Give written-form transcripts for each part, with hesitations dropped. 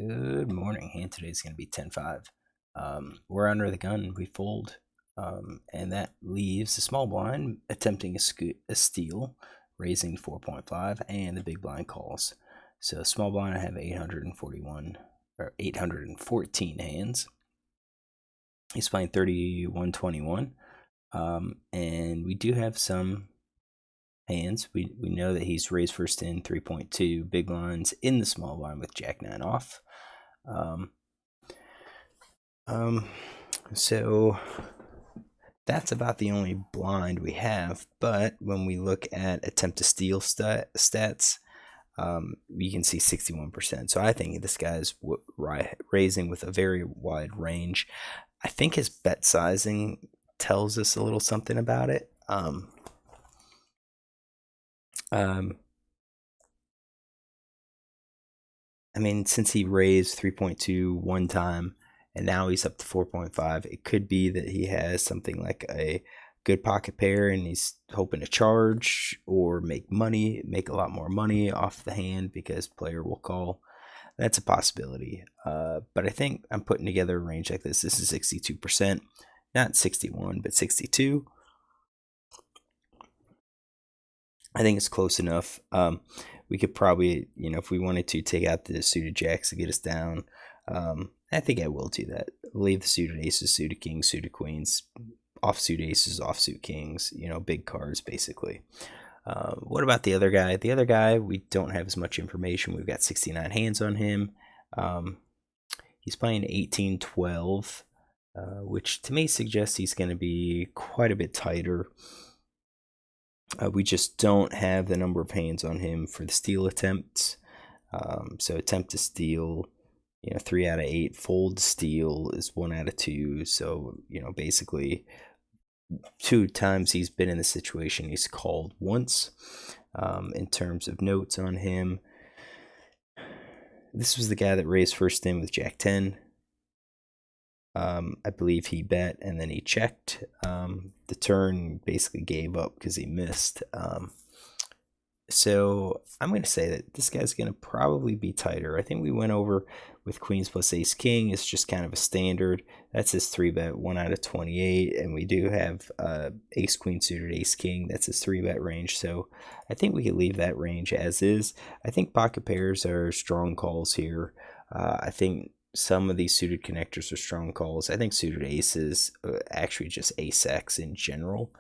Good morning. Hand today's going to be 10-5. We're under the gun. We fold. And that leaves the small blind attempting a steal, raising 4.5, and the big blind calls. So small blind, I have 841 or 814 hands. He's playing 3121. And we do have some hands. We know that he's raised first in 3.2 big blinds in the small blind with Jack 9 off. So that's about the only blind we have. But when we look at attempt to steal stats, we can see 61%. So I think this guy's raising with a very wide range. I think his bet sizing tells us a little something about it. I mean, since he raised 3.2 one time and now he's up to 4.5, it could be that he has something like a good pocket pair and he's hoping to charge or make a lot more money off the hand because player will call. That's a possibility. But I think I'm putting together a range like this. This is 62%, not 61, but 62. I think it's close enough. We could probably, if we wanted to, take out the suited jacks to get us down. I think I will do that. Leave the suited aces, suited kings, suited queens, offsuit aces, offsuit kings, big cards, basically. What about the other guy? The other guy, we don't have as much information. We've got 69 hands on him. He's playing 18-12, which to me suggests he's going to be quite a bit tighter. We just don't have the number of hands on him for the steal attempts. So attempt to steal, 3 out of 8. Fold to steal is 1 out of 2. So, basically 2 times he's been in the situation, he's called once. In terms of notes on him, this was the guy that raised first in with Jack 10. I believe he bet and then he checked. The turn basically gave up because he missed. So I'm going to say that this guy's going to probably be tighter. I think we went over with queens plus ace king. It's just kind of a standard. That's his 3-bet, 1 out of 28. And we do have ace queen suited ace king. That's his 3-bet range. So I think we could leave that range as is. I think pocket pairs are strong calls here. I think some of these suited connectors are strong calls. I think suited aces, actually just ace x in general,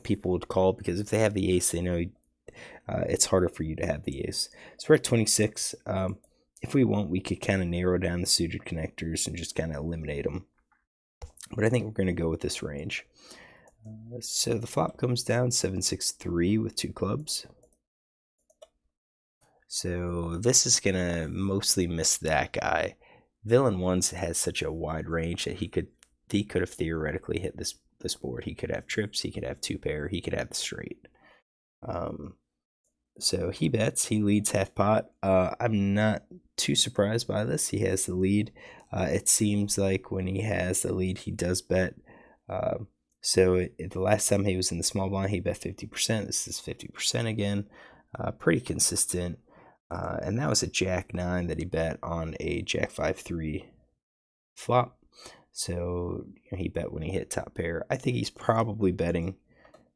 people would call because if they have the ace, they know it's harder for you to have the ace. So we're at 26. If we want, we could kind of narrow down the suited connectors and just kind of eliminate them. But I think we're going to go with this range. So the flop comes down 7-6-3 with 2 clubs. So this is going to mostly miss that guy. Villain 1 has such a wide range that he could have theoretically hit this board. He could have trips, he could have 2-pair, he could have the straight. So he bets, he leads half pot. I'm not too surprised by this. He has the lead. It seems like when he has the lead, he does bet. So the last time he was in the small blind, he bet 50%. This is 50% again. Pretty consistent. And that was a Jack 9 that he bet on a Jack 5-3 flop. So he bet when he hit top pair. I think he's probably betting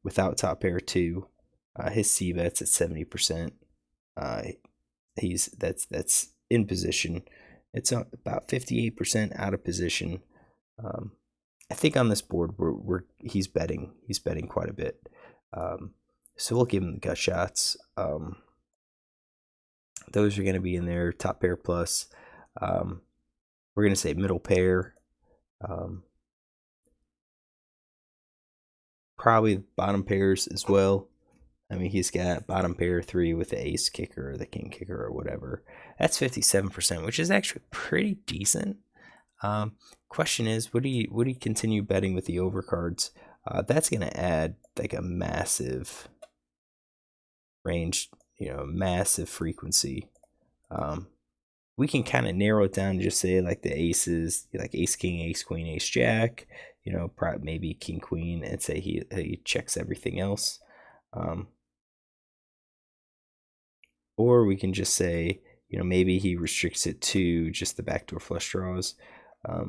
without top pair too. His C bet's at 70%. That's in position. It's about 58% out of position. I think on this board he's betting. He's betting quite a bit. So we'll give him the gut shots. Those are going to be in there. Top pair plus. We're going to say middle pair. Probably bottom pairs as well. I mean, he's got bottom pair 3 with the ace kicker or the king kicker or whatever. That's 57%, which is actually pretty decent. Question is, would he continue betting with the overcards? That's going to add like a massive range, massive frequency. We can kind of narrow it down and just say like the aces, like ace king, ace queen, ace jack, probably maybe king queen, and say he checks everything else. Or we can just say maybe he restricts it to just the backdoor flush draws. At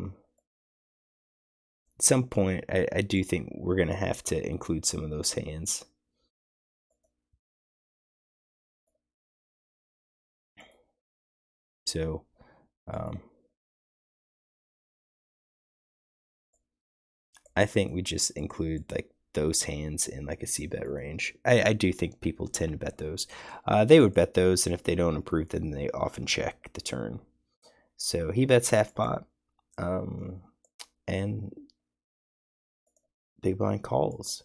some point, I do think we're going to have to include some of those hands. So, I think we just include like those hands in like a c-bet range. I do think people tend to bet those. They would bet those, and if they don't improve, then they often check the turn. So he bets half pot, and big blind calls.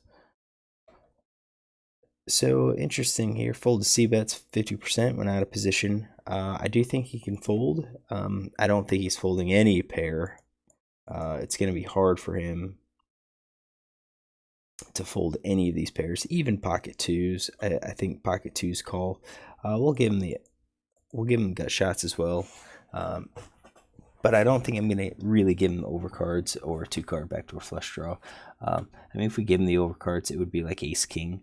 So interesting here. Fold to c-bets 50% when out of position. I do think he can fold. I don't think he's folding any pair. It's going to be hard for him to fold any of these pairs, even pocket twos. I think pocket twos call. We'll give him gut shots as well. But I don't think I'm going to really give him overcards or a 2-card backdoor flush draw. If we give him the overcards, it would be like ace king,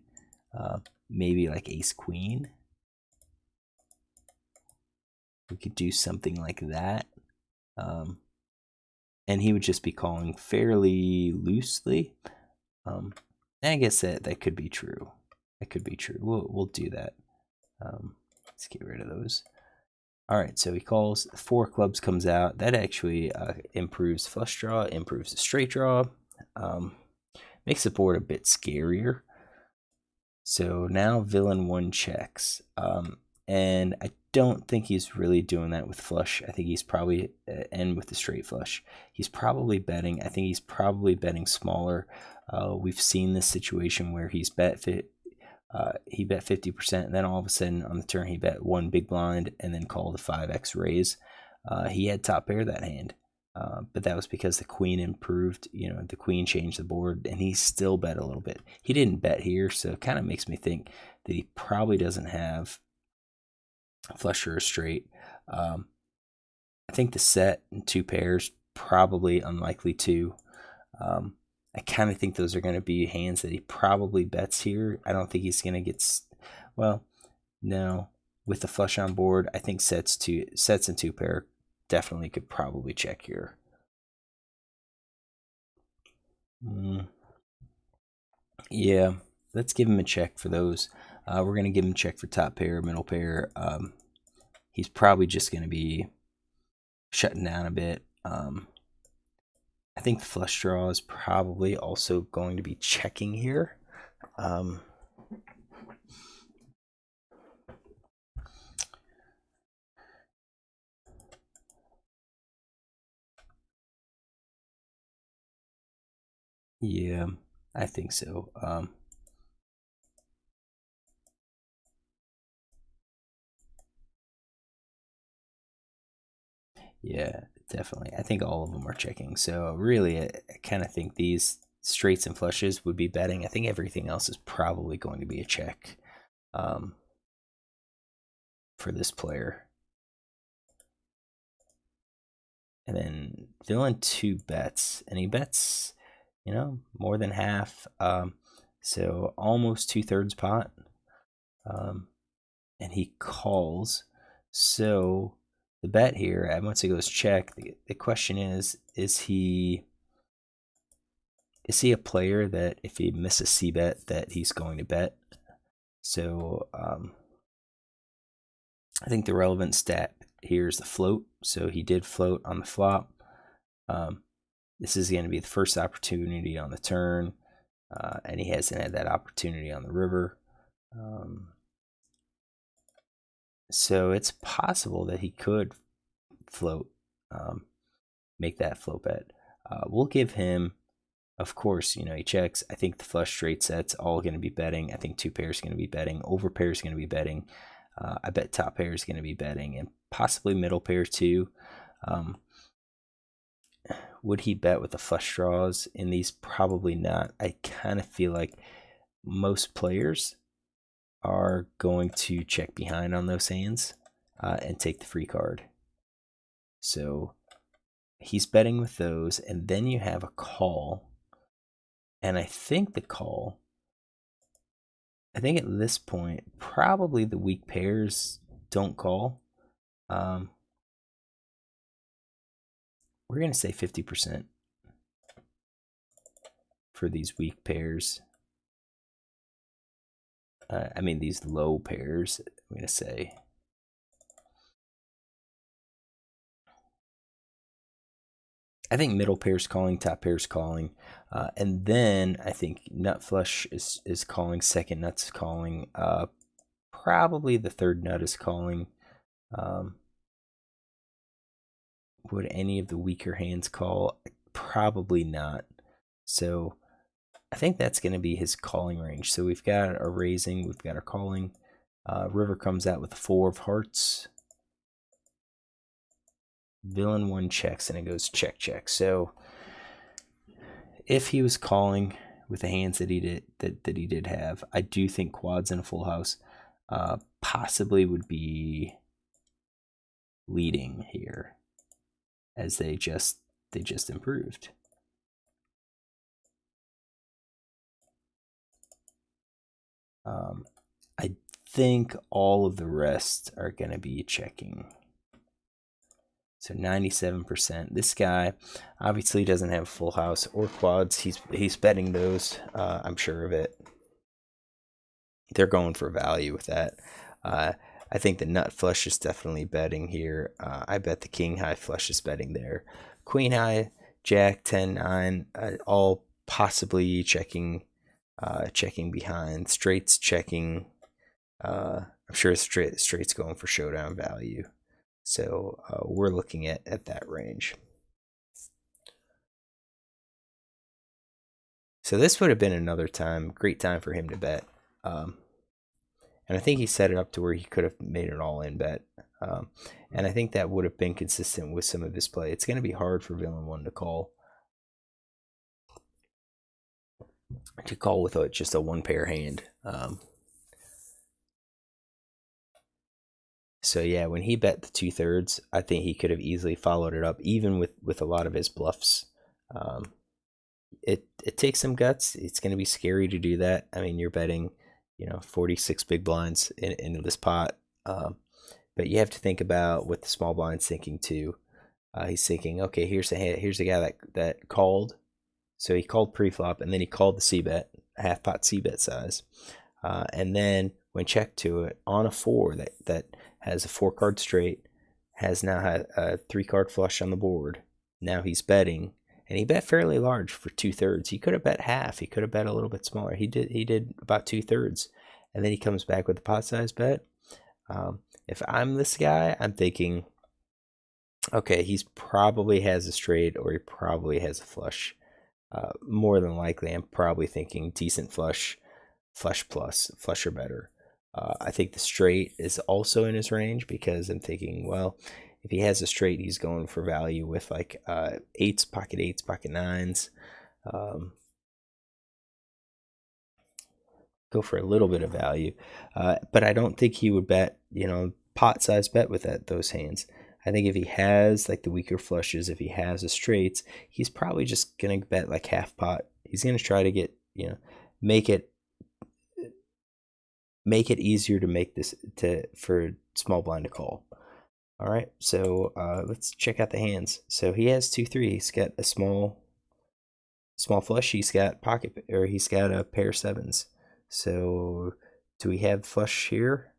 maybe like ace queen. We could do something like that. And he would just be calling fairly loosely. I guess that could be true. That could be true. We'll do that. Let's get rid of those. All right, so he calls. 4 clubs comes out. That actually improves flush draw, improves the straight draw, makes the board a bit scarier. So now villain 1 checks, and I don't think he's really doing that with flush. I think he's probably and with the straight flush. He's probably betting. I think he's probably betting smaller. We've seen this situation where he bet 50%, and then all of a sudden on the turn he bet 1 big blind and then called a 5x raise. He had top pair that hand, but that was because the queen improved. The queen changed the board, and he still bet a little bit. He didn't bet here, so it kind of makes me think that he probably doesn't have a flush or a straight. I think the set and 2 pairs probably unlikely to. I kind of think those are going to be hands that he probably bets here. I don't think he's going to get, no. With the flush on board, I think sets and 2 pair definitely could probably check here. Yeah, let's give him a check for those. We're going to give him a check for top pair, middle pair. He's probably just going to be shutting down a bit. I think flush draw is probably also going to be checking here. Yeah, I think so. Yeah, definitely. I think all of them are checking. So really, I kind of think these straights and flushes would be betting. I think everything else is probably going to be a check for this player. And then villain 2 bets, and he bets, more than half. So almost 2/3 pot. And he calls. So the bet here, once it goes check, the question is he a player that if he misses c-bet that he's going to bet? So I think the relevant stat here is the float. So he did float on the flop. This is going to be the first opportunity on the turn, and he hasn't had that opportunity on the river. So it's possible that he could float, make that float bet. We'll give him, of course, he checks. I think the flush straight set's all going to be betting. I think 2 pairs going to be betting. Over pairs going to be betting. I bet top pair is going to be betting, and possibly middle pair too. Would he bet with the flush draws in these? Probably not. I kind of feel like most players are going to check behind on those hands and take the free card. So he's betting with those, and then you have a call. And I think at this point, probably the weak pairs don't call. We're going to say 50% for these weak pairs. I mean, these low pairs, I'm going to say. I think middle pair's calling, top pair's calling. And then I think nut flush is calling, second nut's calling. Probably the third nut is calling. Would any of the weaker hands call? Probably not. So I think that's going to be his calling range. So we've got our raising, we've got our calling. River comes out with 4 of hearts. Villain 1 checks, and it goes check, check. So if he was calling with the hands that he did have, I do think quads in a full house possibly would be leading here, as they just improved. I think all of the rest are going to be checking. So 97%. This guy obviously doesn't have full house or quads. He's betting those. I'm sure of it. They're going for value with that. I think the nut flush is definitely betting here. I bet the king high flush is betting there. Queen high, jack, 10, 9, all possibly checking behind. Straights checking. I'm sure straight's going for showdown value. So we're looking at that range. So this would have been another great time for him to bet. And I think he set it up to where he could have made an all-in bet. And I think that would have been consistent with some of his play. It's going to be hard for Villain 1 to call. With just a one-pair hand. So yeah, when he bet the 2/3, I think he could have easily followed it up, even with a lot of his bluffs. It takes some guts. It's going to be scary to do that. I mean, you're betting 46 big blinds into this pot. But you have to think about what the small blind's thinking too. He's thinking, okay, here's a guy that called. So he called pre-flop, and then he called the c-bet, half pot c-bet size. And then when checked to it on a 4 that has a 4-card straight, has now had a 3-card flush on the board. Now he's betting. And he bet fairly large for 2/3. He could have bet half. He could have bet a little bit smaller. He did about 2/3, and then he comes back with a pot size bet. If I'm this guy, I'm thinking, okay, he's probably has a straight or he probably has a flush. More than likely, I'm probably thinking decent flush, flush plus, flush or better. I think the straight is also in his range because I'm thinking, well, if he has a straight, he's going for value with like eights, pocket 9s. Go for a little bit of value. But I don't think he would bet, pot size bet with those hands. I think if he has like the weaker flushes, if he has a straights, he's probably just going to bet like half pot. He's going to try to get, make it easier to make this for small blind to call. All right, so let's check out the hands. So he has 2-3. He's got a small flush. He's got he's got a pair of 7s. So do we have flush here?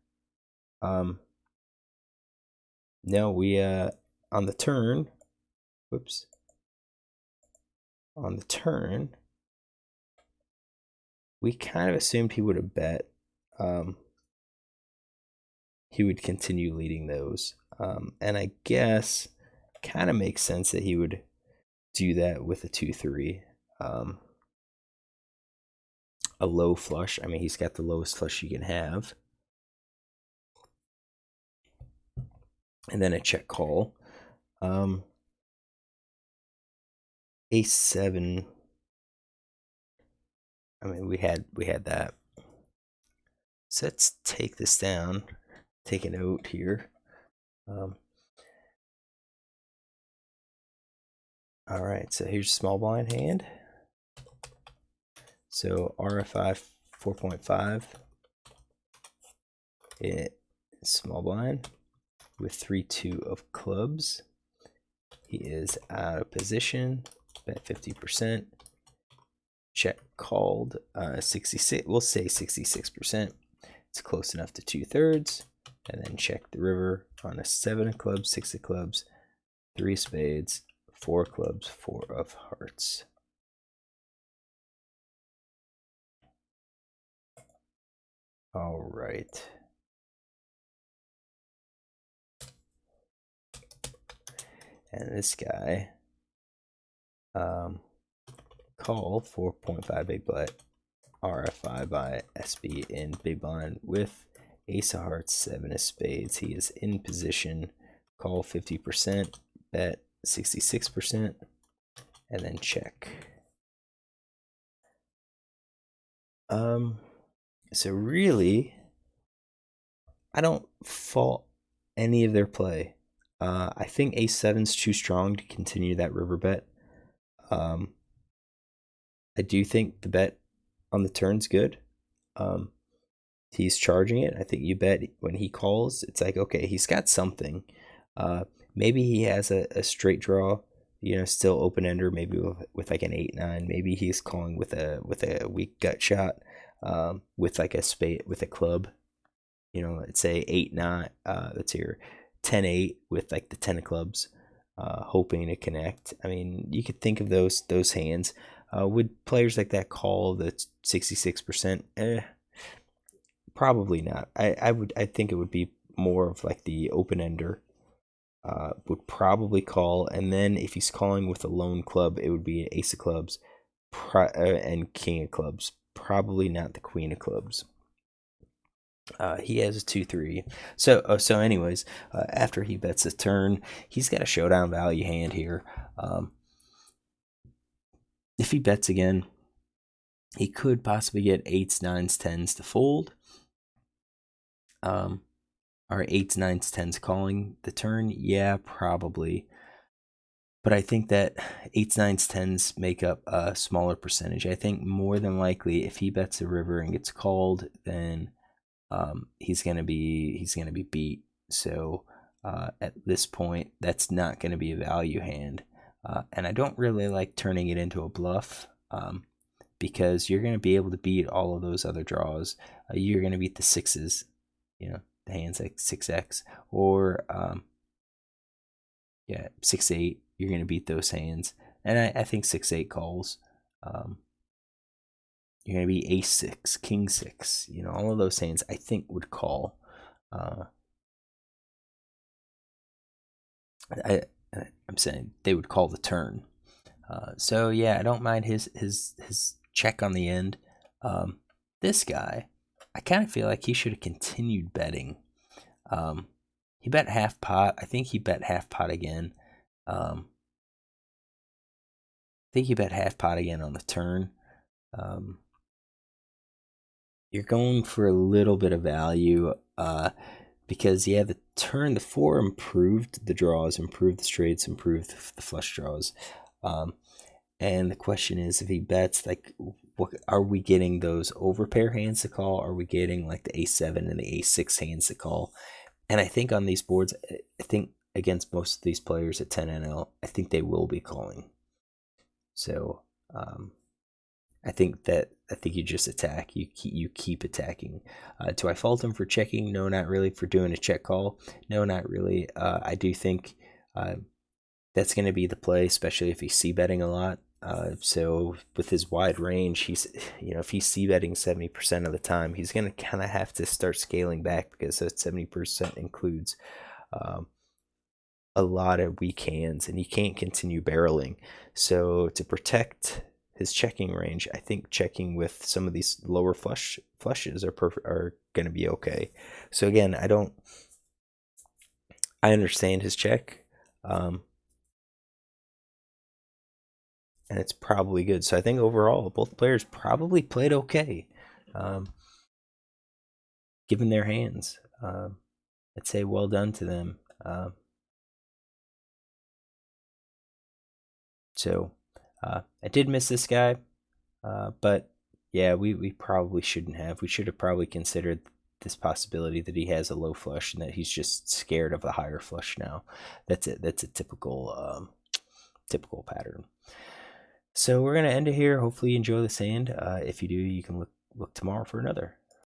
No, we on the turn. Whoops. On the turn, we kind of assumed he would have bet. He would continue leading those. And I guess kind of makes sense that he would do that with a 2-3. A low flush. I mean, he's got the lowest flush you can have. And then a check call. A7. I mean, we had that. So let's take this down. Take a note here. All right, so here's small blind hand. So RFI 4.5. Small blind. with 3-2 of clubs. He is out of position, bet 50%. Check called 66. We'll say 66%. It's close enough to 2/3. And then check the river on a 7 of clubs, 6 of clubs, 3 spades, 4 clubs, 4 of hearts. All right. And this guy, call 4.5 big bet, RFI by SB in big blind with ace of hearts, 7 of spades. He is in position, call 50%, bet 66%, and then check. So really, I don't fault any of their play. I think ace-7's too strong to continue that river bet. I do think the bet on the turn's good. He's charging it. I think you bet when he calls, it's like, okay, he's got something. Maybe he has a straight draw, still open-ender, maybe with like an 8-9. Maybe he's calling with a weak gut shot, with like a spade, with a club. Let's say 8-9, let's hear 10-8 with like the 10 of clubs, hoping to connect. I mean, you could think of those hands. Would players like that call the 66%? Probably not. I think it would be more of like the open ender. Would probably call, and then if he's calling with a lone club, it would be ace of clubs and king of clubs. Probably not the queen of clubs. He has a 2-3. So anyways, after he bets a turn, he's got a showdown value hand here. If he bets again, he could possibly get 8s, 9s, 10s to fold. Are 8s, 9s, 10s calling the turn? Yeah, probably. But I think that 8s, 9s, 10s make up a smaller percentage. I think more than likely, if he bets a river and gets called, then he's gonna be beat. So at this point, that's not gonna be a value hand, and I don't really like turning it into a bluff, because you're gonna be able to beat all of those other draws. You're gonna beat the sixes, the hands like 6x or 6-8. You're gonna beat those hands, and I think 6-8 calls. You're going to be ace-6, king-6. All of those hands I think would call. I'm saying they would call the turn. So yeah, I don't mind his check on the end. This guy, I kind of feel like he should have continued betting. He bet half pot. I think he bet half pot again. I think he bet half pot again on the turn. You're going for a little bit of value, because the turn, the 4 improved the draws, improved the straights, improved the flush draws, and the question is, if he bets, like, what are we getting, those overpair hands to call? Are we getting like the ace-7 and the ace-6 hands to call? And I think on these boards, I think against most of these players at 10 NL, I think they will be calling. So I think you just attack. You keep attacking. Do I fault him for checking? No, not really. For doing a check call? No, not really. I do think that's going to be the play, especially if he's c-betting a lot. So with his wide range, if he's c-betting 70% of the time, he's going to kind of have to start scaling back, because that 70% includes a lot of weak hands, and he can't continue barreling. So to protect his checking range, I think checking with some of these lower flushes are going to be okay. So again, I understand his check, and it's probably good. So I think overall, both players probably played okay, given their hands. I'd say well done to them. So I did miss this guy, but yeah, we probably shouldn't have. We should have probably considered this possibility that he has a low flush and that he's just scared of a higher flush now. That's it. That's a typical pattern. So we're gonna end it here. Hopefully you enjoy this hand. If you do, you can look tomorrow for another.